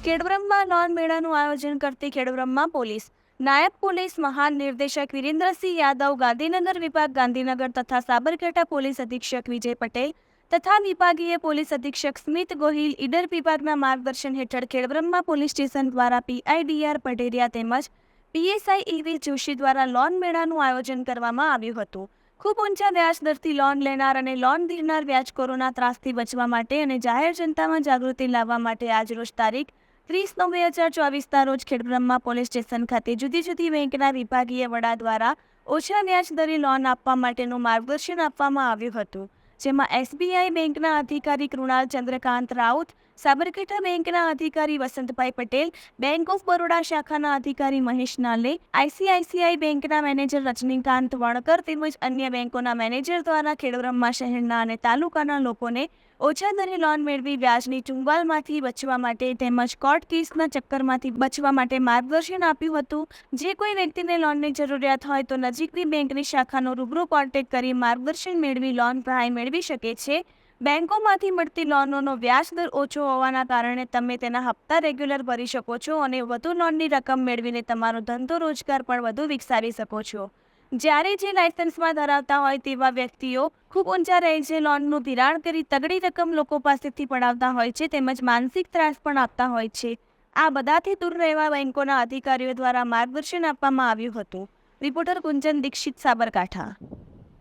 Khedbrahma loan મેળાનું આયોજન કરતી ખેડબ્રહ્મા પોલીસ નાયબ પોલીસ મહાનિર્દેશક વિરેન્દ્રસિંહ યાદવ, ગાંધીનગર વિભાગ ગાંધીનગર તથા સાબરકાંઠા પોલીસ અધિક્ષક વિજય પટેલ તથા વિભાગીય પોલીસ અધિક્ષક સ્મિત ગોહિલ ઈડર વિભાગના માર્ગદર્શન હેઠળ ખેડબ્રહ્મા પોલીસ સ્ટેશન દ્વારા પીઆઈડીઆર પટેરિયા તેમજ પીએસઆઈ ઈવી જોશી દ્વારા લોન મેળાનું આયોજન કરવામાં આવ્યું હતું। ખૂબ ઊંચા વ્યાજ દરથી લોન લેનાર અને લોન ધીરનાર વ્યાજખોરોના ત્રાસથી બચવા માટે અને જાહેર જનતામાં જાગૃતિ લાવવા માટે આજરોજ તારીખ 30/9/2024ના રોજ ખેડબ્રહ્મા પોલીસ સ્ટેશન ખાતે જુદી જુદી બેંકના વિભાગીય વડા દ્વારા ઓછા વ્યાજ દરે લોન આપવા માટેનું માર્ગદર્શન આપવામાં આવ્યું હતું, જેમાં એસબીઆઈ બેંકના અધિકારી કૃણાલ ચંદ્રકાંત રાઉત, સાબરકાંઠા બેંકના અધિકારી વસંતભાઈ પટેલ, બેંક ઓફ બરોડા શાખાના અધિકારી મહેશ નાલે, આઈસીઆઈસીઆઈ બેંકના મેનેજર રજનીકાંત વણકર તેમજ અન્ય બેંકોના મેનેજર દ્વારા ખેડબ્રહ્મા શહેરના અને તાલુકાના લોકોને ઓછા દરે લોન મેળવી વ્યાજની ચુંગાલમાંથી બચવા માટે તેમજ કોર્ટ કેસના ચક્કરમાંથી બચવા માટે માર્ગદર્શન આપ્યું હતું। જે કોઈ વ્યક્તિને લોનની જરૂરિયાત હોય તો નજીકની બેંકની શાખાનો રૂબરૂ કોન્ટેક્ટ કરી માર્ગદર્શન મેળવી લોન સહાય મેળવી શકે છે। બેંકોમાંથી મળતી લોનોનો વ્યાજ દર ઓછો હોવાના કારણે તમે તેના હપ્તા રેગ્યુલર ભરી શકો છો અને વધુ લોનની રકમ મેળવીને તમારો ધંધો રોજગાર પણ વધુ વિકસાવી શકો છો। જ્યારે જે લાયસન્સમાં ધરાવતા હોય તેવા વ્યક્તિઓ ખૂબ ઊંચા રેન્જે લોનનું ધિરાણ કરી તગડી રકમ લોકો પાસેથી પડાવતા હોય છે તેમજ માનસિક ત્રાસ પણ આપતા હોય છે। આ બધાથી દૂર રહેવા બેંકોના અધિકારીઓ દ્વારા માર્ગદર્શન આપવામાં આવ્યું હતું। રિપોર્ટર કુંજન દીક્ષિત, સાબરકાંઠા।